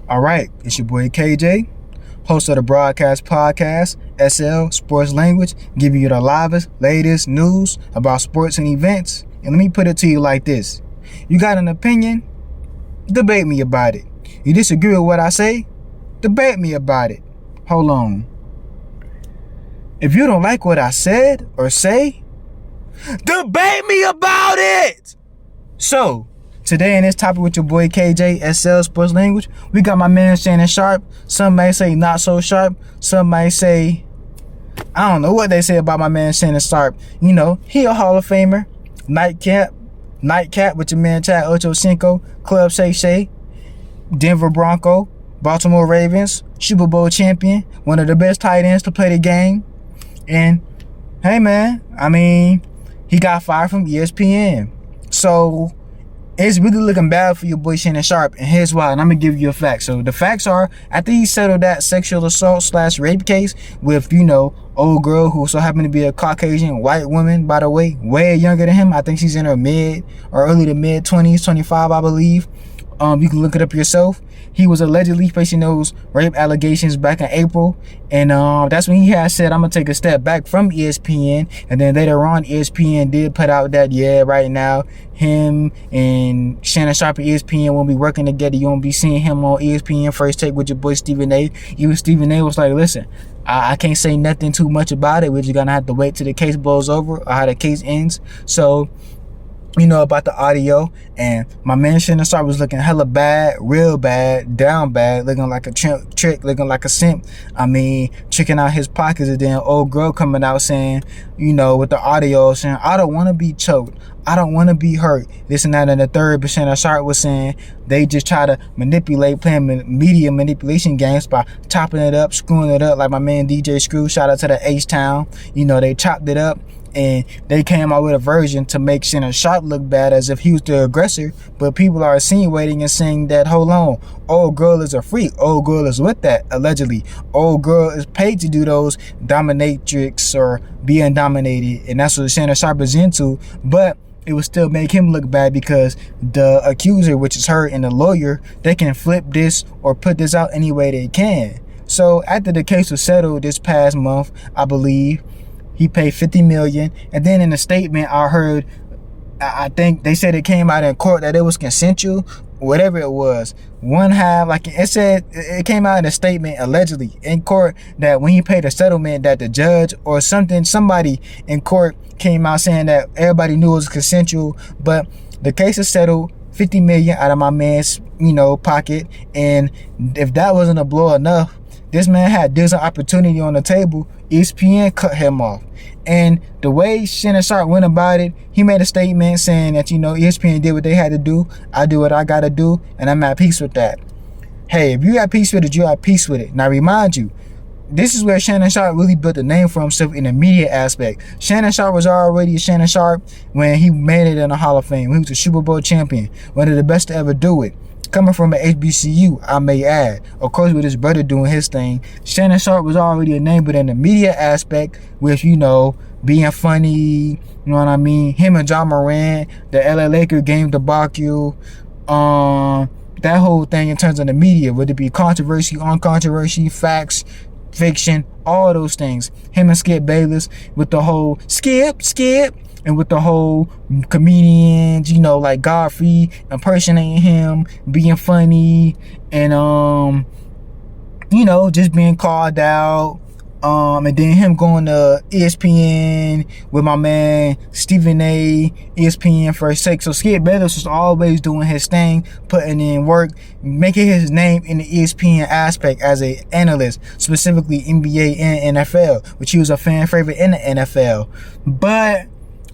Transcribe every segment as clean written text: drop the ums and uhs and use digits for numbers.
All right, it's your boy KJ, host of the Broadcast Podcast, SL Sports Language, giving you the livest, latest news about sports and events. And let me put it to you like this. You got an opinion? Debate me about it. You disagree with what I say? Debate me about it. Hold on. If you don't like what I said or say, debate me about it! So, today in this topic with your boy KJ, SL Sports Language, we got my man Shannon Sharpe. Some might say not so sharp. Some might say, I don't know what they say about my man Shannon Sharpe. You know, he a Hall of Famer. Nightcap with your man Chad Ochocinco, Club Shay Shay, Denver Bronco, Baltimore Ravens, Super Bowl champion, one of the best tight ends to play the game. And, hey man, I mean, he got fired from ESPN. So, it's really looking bad for your boy Shannon Sharpe, and here's why, and I'm going to give you a fact. So the facts are, after he settled that sexual assault / rape case with, old girl who so happened to be a Caucasian white woman, by the way, way younger than him. I think she's in her mid or early to mid 20s, 25, I believe. You can look it up yourself. He was allegedly facing those rape allegations back in April. And that's when he had said, I'm going to take a step back from ESPN. And then later on, ESPN did put out that, right now, him and Shannon Sharpe and ESPN won't be working together. You won't be seeing him on ESPN First Take with your boy Stephen A. Even Stephen A was like, listen, I can't say nothing too much about it. We're just going to have to wait till the case blows over or how the case ends. So, about the audio, and my man Shannon Sharpe was looking hella bad, real bad, down bad, looking like a trick, looking like a simp. I mean, tricking out his pockets, and then old girl coming out saying, with the audio saying, I don't want to be choked, I don't want to be hurt, this and that and the third. But Shannon Sharpe was saying they just try to manipulate, playing media manipulation games by chopping it up, screwing it up, like my man DJ Screw, shout out to the H-Town. They chopped it up, and they came out with a version to make Shannon Sharpe look bad as if he was the aggressor. But people are insinuating and saying that, hold on, old girl is a freak. Old girl is with that, allegedly. Old girl is paid to do those dominatrix or being dominated. And that's what Shannon Sharpe is into. But it would still make him look bad because the accuser, which is her, and the lawyer, they can flip this or put this out any way they can. So after the case was settled this past month, I believe, he paid $50 million. And then in the statement I heard, I think they said it came out in court that it was consensual, whatever it was. One half, like it said, it came out in a statement allegedly in court that when he paid a settlement, that the judge or somebody in court came out saying that everybody knew it was consensual. But the case is settled, $50 million out of my man's, pocket. And if that wasn't a blow enough, this man had this opportunity on the table. ESPN cut him off. And the way Shannon Sharpe went about it, he made a statement saying that, ESPN did what they had to do. I do what I got to do, and I'm at peace with that. Hey, if you at peace with it, you're at peace with it. Now, remind you, this is where Shannon Sharpe really built a name for himself in the media aspect. Shannon Sharpe was already a Shannon Sharpe when he made it in the Hall of Fame. He was a Super Bowl champion, one of the best to ever do it. Coming from an HBCU, I may add. Of course, with his brother doing his thing, Shannon Sharpe was already a name, but in the media aspect, with, being funny, you know what I mean? Him and John Moran, the LA Lakers game debacle, that whole thing in terms of the media, whether it be controversy, uncontroversy, facts, fiction, all those things. Him and Skip Bayless with the whole Skip, and with the whole comedians, like Godfrey impersonating him, being funny, and just being called out. And then him going to ESPN with my man Stephen A, ESPN First Take. So Skip Bayless was always doing his thing, putting in work, making his name in the ESPN aspect as an analyst, specifically NBA and NFL, which he was a fan favorite in the NFL. But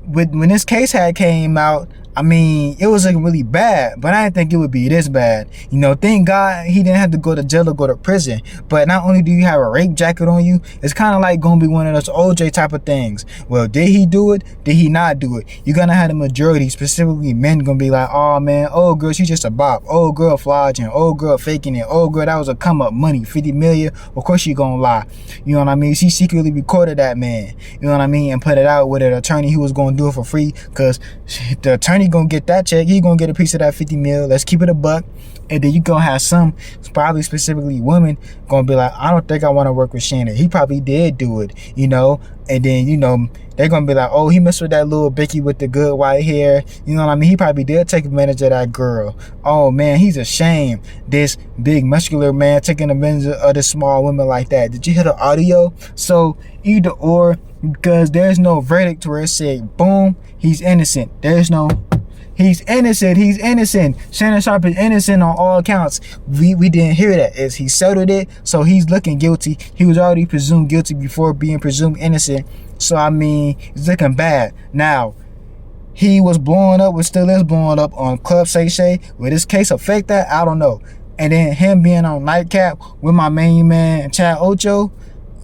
when this case had came out, I mean, it was looking really bad, but I didn't think it would be this bad. Thank God he didn't have to go to jail or go to prison. But not only do you have a rape jacket on you, it's kind of like going to be one of those OJ type of things. Well, did he do it? Did he not do it? You're going to have the majority, specifically men, going to be like, oh man, old girl, she's just a bop. Old girl flogging, old girl faking it. Old girl, that was a come up money, $50 million. Of course she going to lie. You know what I mean? She secretly recorded that man. You know what I mean? And put it out with an attorney who was going to do it for free, because the attorney gonna get that check. He gonna get a piece of that 50 mil. Let's keep it a buck. And then you gonna have some, probably specifically women, gonna be like, I don't think I want to work with Shannon. He probably did do it, And then, they're gonna be like, oh, he messed with that little Becky with the good white hair. You know what I mean? He probably did take advantage of that girl. Oh man, he's a shame. This big muscular man taking advantage of the small women like that. Did you hear the audio? So either or, because there's no verdict where it said, boom, he's innocent. There's no, he's innocent. Shannon Sharpe is innocent on all accounts. We didn't hear that. As he settled it, so he's looking guilty. He was already presumed guilty before being presumed innocent. So I mean, it's looking bad. Now, he was blowing up, but still is blowing up on Club Shay Shay. Will this case affect that? I don't know. And then him being on Nightcap with my main man Chad Ocho,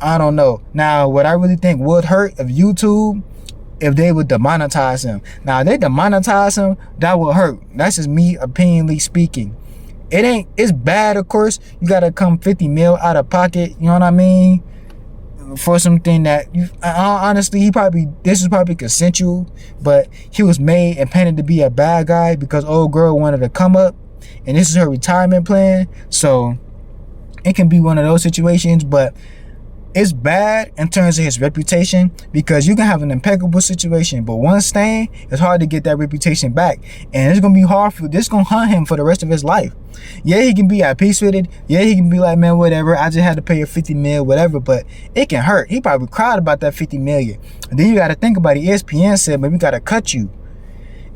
I don't know. Now, what I really think would hurt if YouTube, if they would demonetize him. Now, if they demonetize him, that would hurt. That's just me opinionally speaking. It's bad, of course. You gotta come 50 mil out of pocket, you know what I mean? For something that, honestly, this is probably consensual, but he was made and painted to be a bad guy because old girl wanted to come up, and this is her retirement plan. So, it can be one of those situations, but it's bad in terms of his reputation, because you can have an impeccable situation, but one stain, it's hard to get that reputation back, and it's gonna be hard this gonna haunt him for the rest of his life. Yeah, he can be at peace with it. Yeah, he can be like, man, whatever, I just had to pay a 50 mil, whatever, but it can hurt. He probably cried about that 50 million. And then you gotta think about it. ESPN said, but we gotta cut you.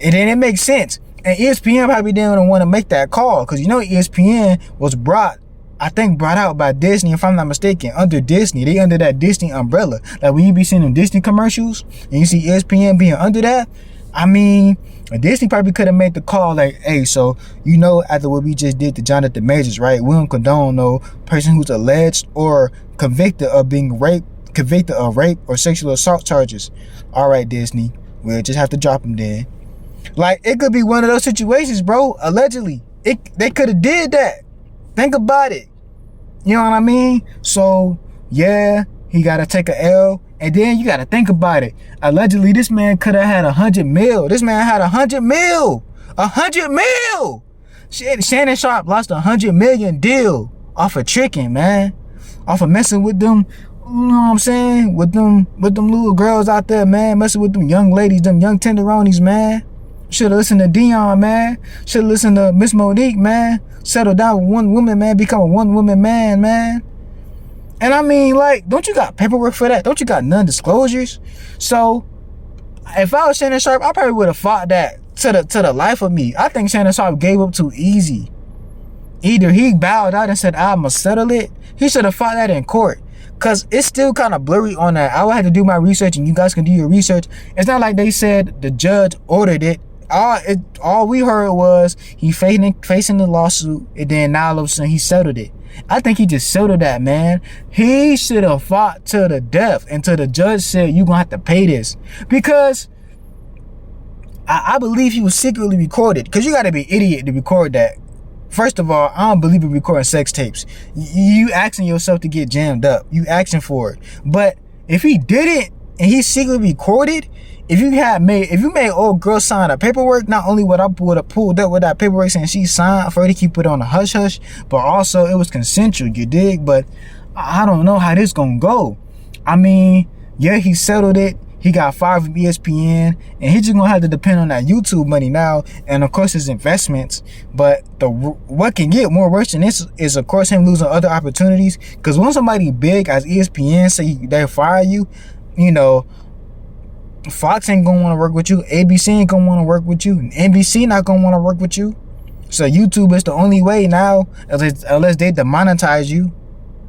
And then it makes sense. And ESPN probably didn't want to make that call, because ESPN was brought out by Disney, if I'm not mistaken, under Disney. They under that Disney umbrella. Like when you be seeing them Disney commercials and you see ESPN being under that, I mean, Disney probably could have made the call like, hey, so, after what we just did to Jonathan Majors, right? We don't condone no person who's alleged or convicted of rape or sexual assault charges. All right, Disney, we'll just have to drop him then. Like, it could be one of those situations, bro. Allegedly. They could have did that. Think about it. You know what I mean? So, yeah, he got to take a L. And then you got to think about it. Allegedly, this man could have had 100 mil. This man had 100 mil. 100 mil. Shannon Sharpe lost $100 million deal off of tricking, man. Off of messing with them, you know what I'm saying? With them little girls out there, man. Messing with them young ladies, them young tenderonis, man. Should've listened to Dion, man. Should've listened to Miss Monique, man. Settle down with one woman, man. Become a one-woman man. And I mean, like, don't you got paperwork for that? Don't you got non-disclosures? So, if I was Shannon Sharpe, I probably would have fought that to the life of me. I think Shannon Sharpe gave up too easy. Either he bowed out and said, I'm gonna settle it. He should have fought that in court. Because it's still kind of blurry on that. I would have to do my research, and you guys can do your research. It's not like they said the judge ordered it. All we heard was he facing the lawsuit, and then now all of a sudden he settled it. I think he just settled that, man. He should have fought to the death until the judge said, you're going to have to pay this. Because I believe he was secretly recorded. Because you got to be an idiot to record that. First of all, I don't believe in recording sex tapes. You asking yourself to get jammed up. You asking for it. But if he did it and he secretly recorded, if you made old girl sign a paperwork, not only would I have pulled up with that paperwork saying she signed for her to keep it on the hush hush, but also it was consensual, you dig? But I don't know how this gonna go. I mean, yeah, he settled it. He got fired from ESPN, and he's just gonna have to depend on that YouTube money now, and of course his investments. But what can get more worse than this is, of course, him losing other opportunities. Because when somebody big as ESPN say they fire you, Fox ain't gonna want to work with you. ABC ain't gonna want to work with you. NBC not gonna want to work with you. So YouTube is the only way now, unless they demonetize you,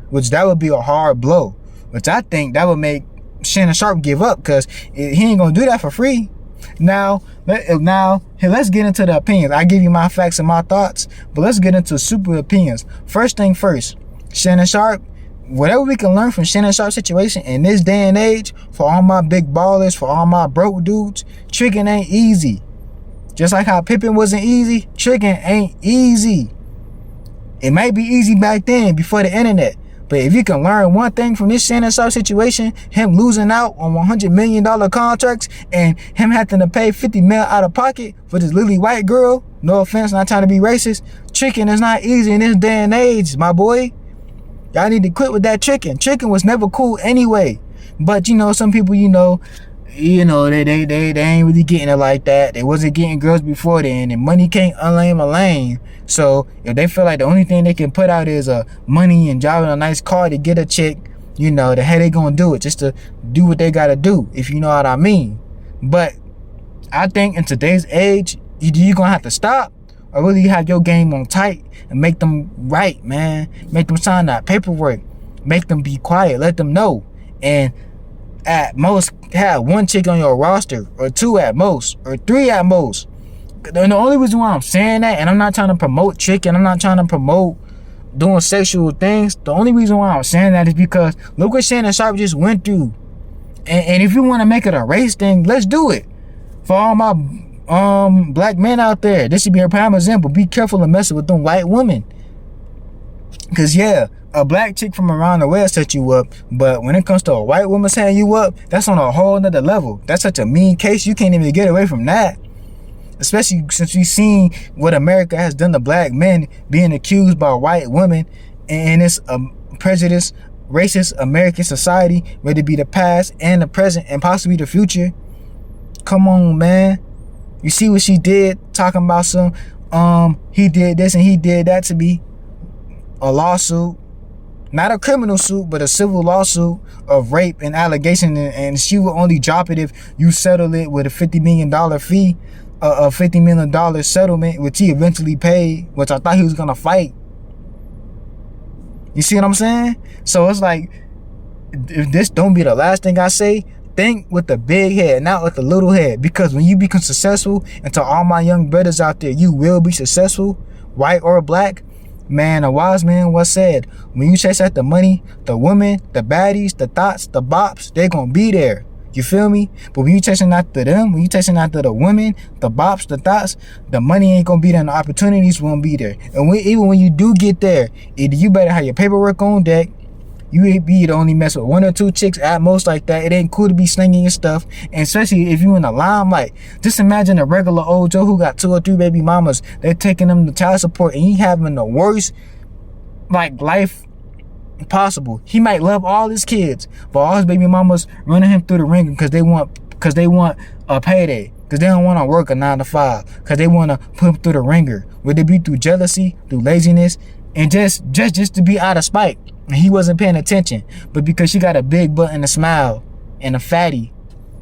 which that would be a hard blow. Which I think that would make Shannon Sharpe give up, because he ain't gonna do that for free. Now let's get into the opinions. I give you my facts and my thoughts, but let's get into super opinions. First thing first, Shannon Sharpe. Whatever we can learn from Shannon Sharpe's situation in this day and age, for all my big ballers, for all my broke dudes, tricking ain't easy. Just like how Pippen wasn't easy, tricking ain't easy. It might be easy back then, before the internet, But if you can learn one thing from this Shannon Sharpe situation, him losing out on $100 million contracts and him having to pay $50 million out of pocket for this lily white girl, no offense, not trying to be racist, tricking is not easy in this day and age, my boy. Y'all need to quit with that tricking. Tricking was never cool anyway. But some people, they ain't really getting it like that. They wasn't getting girls before then, and money can't unlame a lane. So if they feel like the only thing they can put out is money and driving a nice car to get a chick, the hell they gonna do it just to do what they gotta do, if you know what I mean. But I think in today's age, you gonna have to stop or really have your game on tight and make them right, man. Make them sign that paperwork. Make them be quiet. Let them know. And at most, have one chick on your roster, or two at most, or three at most. And the only reason why I'm saying that, and I'm not trying to promote tricking, I'm not trying to promote doing sexual things. The only reason why I'm saying that is because look what Shannon Sharpe just went through. And if you want to make it a race thing, let's do it. For all my black men out there, this should be a prime example. Be careful of messing with them white women. Because a black chick from around the world set you up, but when it comes to a white woman setting you up, that's on a whole nother level. That's such a mean case, you can't even get away from that. Especially since we've seen what America has done to black men being accused by white women, and it's a prejudiced, racist American society, whether it be the past and the present and possibly the future. Come on, man. You see what she did, talking about some he did this and he did that, to be a lawsuit. Not a criminal suit, but a civil lawsuit of rape and allegation, and she will only drop it if you settle it with a $50 million fee, a $50 million settlement, which he eventually paid, which I thought he was gonna fight. You see what I'm saying? So it's like, if this don't be the last thing I say, think with the big head, not with the little head. Because when you become successful, and to all my young brothers out there, you will be successful, white or black. Man, a wise man once said, when you chase after the money, the women, the baddies, the thoughts, the bops, they're gonna be there. You feel me? But when you chasing after them, when you chasing after the women, the bops, the thoughts, the money ain't gonna be there and the opportunities won't be there. And even when you do get there, either you better have your paperwork on deck. You ain't be to only mess with one or two chicks at most like that. It ain't cool to be slinging your stuff. And especially if you in the limelight. Just imagine a regular old Joe who got 2 or 3 baby mamas. They're taking them to child support, and he having the worst life possible. He might love all his kids, but all his baby mamas running him through the ringer because they want a payday. Because they don't want to work a 9 to 5. Because they want to put him through the ringer. Whether it be through jealousy, through laziness, and just to be out of spite. And he wasn't paying attention, but because she got a big butt and a smile and a fatty,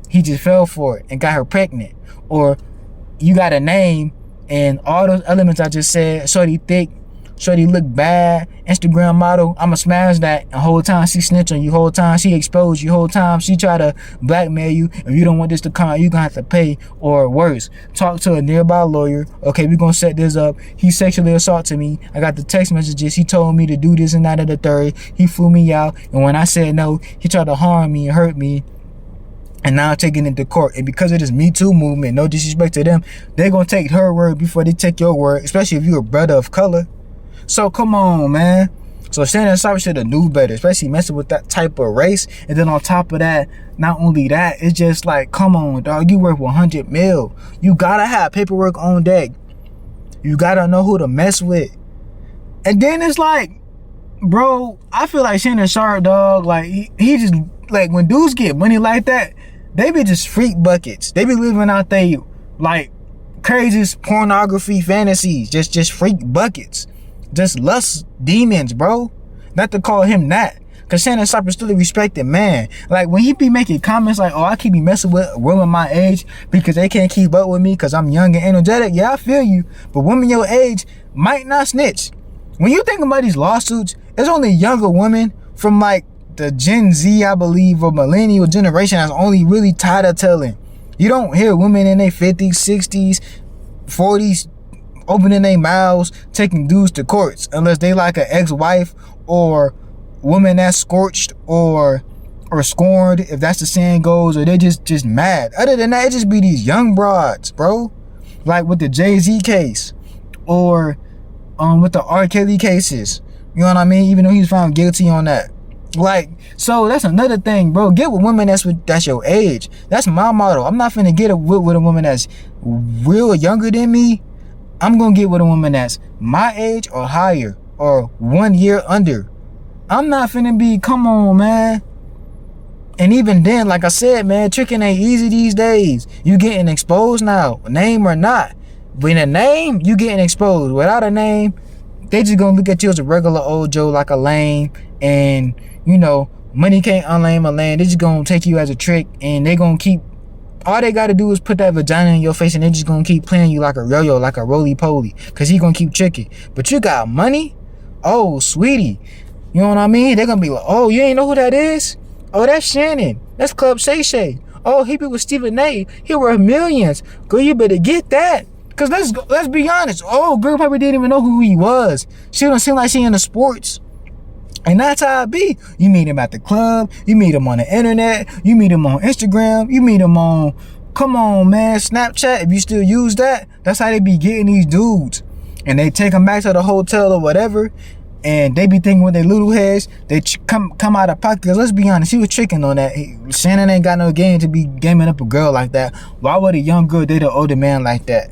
he just fell for it and got her pregnant. Or you got a name and all those elements I just said, shorty thick, shorty look bad, Instagram model, I'ma smash that. And whole time she snitch on you, whole time she expose you, whole time she try to blackmail you. If you don't want this to come, you gonna have to pay, or worse, talk to a nearby lawyer. Okay, we gonna set this up. He sexually assaulted me. I got the text messages. He told me to do this and that and the third. He flew me out, and when I said no, he tried to harm me and hurt me. And now I'm taking it to court. And because of this Me Too movement, no disrespect to them, they're gonna take her word before they take your word, especially if you're a brother of color. So come on, man. So Shannon Sharpe should have knew better, especially messing with that type of race. And then on top of that, not only that, it's just like, come on, dog. You worth 100 mil. You gotta have paperwork on deck. You gotta know who to mess with. And then it's like, bro, I feel like Shannon Sharpe, dog, like he just, like, when dudes get money like that, they be just freak buckets. They be living out they like craziest pornography fantasies. Just freak buckets. Just lust demons, bro. Not to call him that, cause Shannon Sharpe is still a respected man. Like when he be making comments like, "Oh, I keep be messing with women my age because they can't keep up with me because I'm young and energetic." Yeah, I feel you. But women your age might not snitch. When you think about these lawsuits, it's only younger women from like the Gen Z, I believe, or millennial generation that's only really tired of telling. You don't hear women in their 50s, 60s, 40s opening their mouths, taking dudes to courts, unless they like an ex-wife or woman that's scorched or scorned, if that's the saying goes, or they just mad. Other than that, it just be these young broads, bro. Like with the Jay-Z case, or with the R. Kelly cases, You know what I mean? Even though he was found guilty on that. Like, so that's another thing, bro. Get with women that's your age. That's my motto. I'm not finna get with a woman that's real younger than me. I'm gonna get with a woman that's my age or higher, or 1 year under. I'm not finna be, come on, man. And even then, like I said, man, tricking ain't easy these days. You getting exposed now, name or not. With a name, you getting exposed. Without a name, they just gonna look at you as a regular old Joe, like a lame. And, you know, money can't unlame a lame. They just gonna take you as a trick, and they gonna keep, all they gotta do is put that vagina in your face, and they just gonna keep playing you like a yo-yo, like a roly-poly, because he gonna keep tricking. But you got money? Oh, sweetie. You know what I mean? They're gonna be like, oh, you ain't know who that is? Oh, that's Shannon. That's Club Shay Shay. Oh, he be with Stephen A. He worth millions. Girl, you better get that. Cause let's be honest. Oh, girl probably didn't even know who he was. She don't seem like she into sports. And that's how it be. You meet him at the club. You meet him on the internet. You meet him on Instagram. You meet him on, come on, man, Snapchat. If you still use that, that's how they be getting these dudes. And they take them back to the hotel or whatever. And they be thinking with their little heads, they come out of pocket. Cause let's be honest, he was tricking on that. Shannon ain't got no game to be gaming up a girl like that. Why would a young girl date an older man like that?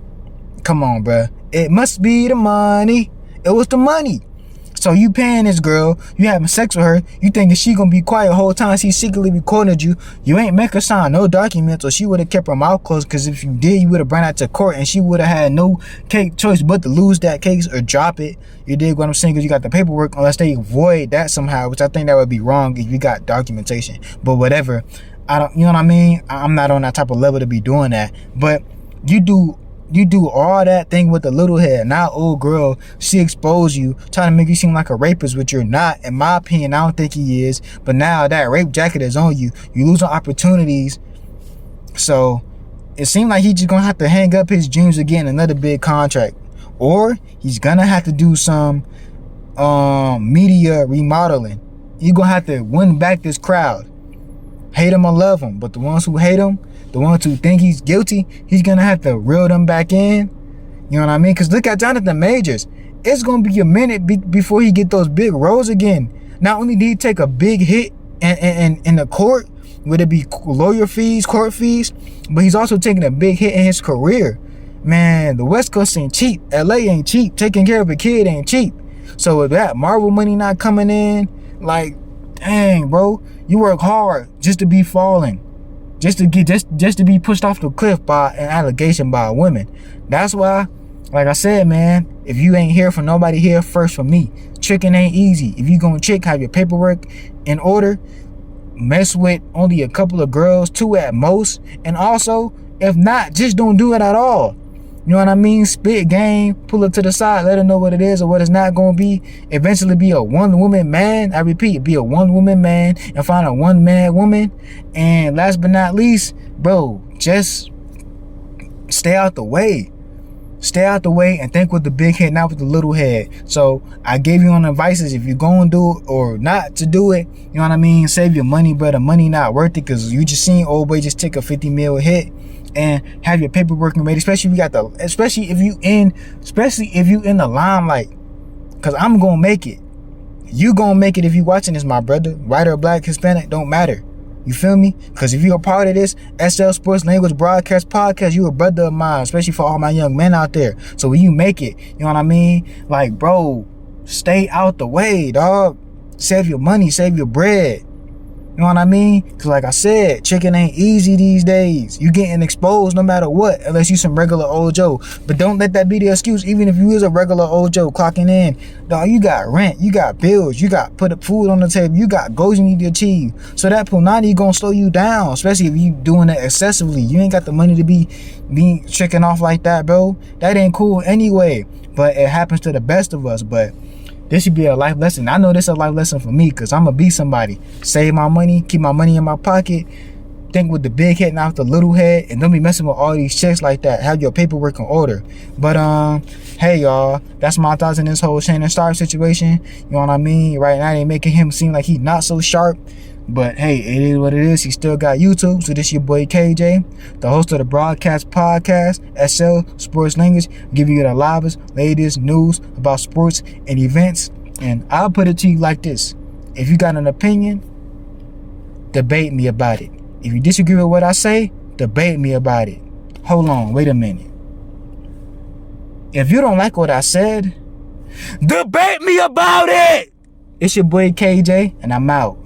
Come on, bruh. It must be the money. It was the money. So you paying this girl, you having sex with her, you thinking she gonna be quiet the whole time she secretly recording you ain't make her sign no documents, or she would have kept her mouth closed, because if you did, you would have brought that to court, and she would have had no choice but to lose that case or drop it. You dig what I'm saying? Because you got the paperwork, unless they avoid that somehow, which I think that would be wrong if you got documentation. But whatever. I don't, you know what I mean? I'm not on that type of level to be doing that. But you do all that thing with the little head. Now old girl, she exposed you, trying to make you seem like a rapist, which you're not. In my opinion, I don't think he is. But now that rape jacket is on you, you losing opportunities. So it seems like he's just gonna have to hang up his dreams again, another big contract, or he's gonna have to do some media remodeling. You're gonna have to win back this crowd, hate him or love him. But the ones who hate him, the ones who think he's guilty, he's gonna have to reel them back in. You know what I mean? Because look at Jonathan Majors. It's gonna be a minute before he get those big roles again. Not only did he take a big hit in the court, whether it be lawyer fees, court fees, but he's also taking a big hit in his career. Man, the West Coast ain't cheap. LA ain't cheap. Taking care of a kid ain't cheap. So with that Marvel money not coming in, like, dang, bro, you work hard just to be falling. Just to be pushed off the cliff by an allegation by a woman. That's why, like I said, man, if you ain't here for nobody, here first for me. Tricking ain't easy. If you gonna trick, have your paperwork in order. Mess with only a couple of girls, 2 at most. And also, if not, just don't do it at all. You know what I mean? Spit game, pull it to the side, let her know what it is or what it's not gonna be. Eventually be a one-woman man. I repeat, be a one-woman man and find a one-man woman. And last but not least, bro, just stay out the way. Stay out the way and think with the big head, not with the little head. So I gave you on advices if you're going to do it or not to do it. You know what I mean? Save your money, bro. The money not worth it, because you just seen old boy just take a 50 mil hit. And have your paperwork ready, especially if you in the limelight. Cause I'm gonna make it. You gonna make it if you watching this, my brother. White or black, Hispanic, don't matter. You feel me? Cause if you're a part of this SL Sports Language Broadcast Podcast, you a brother of mine, especially for all my young men out there. So when you make it, you know what I mean? Like, bro, stay out the way, dog. Save your money, save your bread. You know what I mean? Because like I said, chicken ain't easy these days. You getting exposed no matter what, unless you some regular old Joe. But don't let that be the excuse. Even if you is a regular old Joe clocking in, dog, you got rent, you got bills, you got put up food on the table, you got goals you need to achieve. So that punani gonna slow you down, especially if you doing it excessively. You ain't got the money to be tricking off like that, bro. That ain't cool anyway. But it happens to the best of us. But this should be a life lesson. I know this is a life lesson for me, because I'm going to be somebody. Save my money, keep my money in my pocket, think with the big head, not with the little head, and don't be messing with all these checks like that. Have your paperwork in order. But, hey, y'all, that's my thoughts in this whole Shannon Sharpe situation. You know what I mean? Right now, they making him seem like he's not so sharp. But hey, it is what it is. He still got YouTube. So this your boy KJ, the host of the Broadcast Podcast, SL Sports Language, giving you the livest, latest news about sports and events. And I'll put it to you like this. If you got an opinion, debate me about it. If you disagree with what I say, debate me about it. Hold on, wait a minute. If you don't like what I said, debate me about it! It's your boy KJ, and I'm out.